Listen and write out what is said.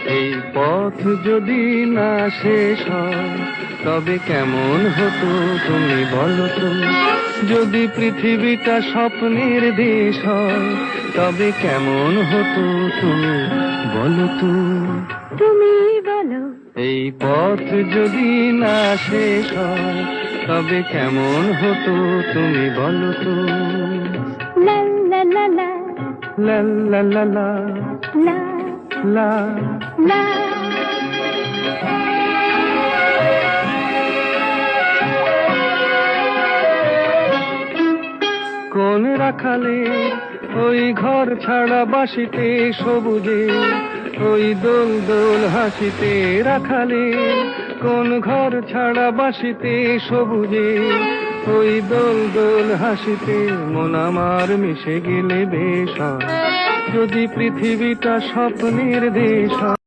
এই পথ যদি না শেষ হয় তবে কেমন হতো তুমি বলো তো। যদি পৃথিবীটা স্বপ্নের দেশ হয় তবে কেমন হতো তুমি বলো তো। তুমি বলো। এই পথ যদি না শেষ হয় তবে কেমন হতো তুমি বলো তো। লা লা লা লা লা লা লা লা লা লা। লা। কোন রাখালে ওই ঘর ছাড়া বাসিতে সবুজে, ওই দোল দোল হাসিতে রাখালে কোন ঘর ছাড়া বাসিতে সবুজে, ওই দোল দোল হাসিতে মন আমার মিশে গেলে বেশ হয়। যদি পৃথিবীটা স্বপ্নের দেশ হয়।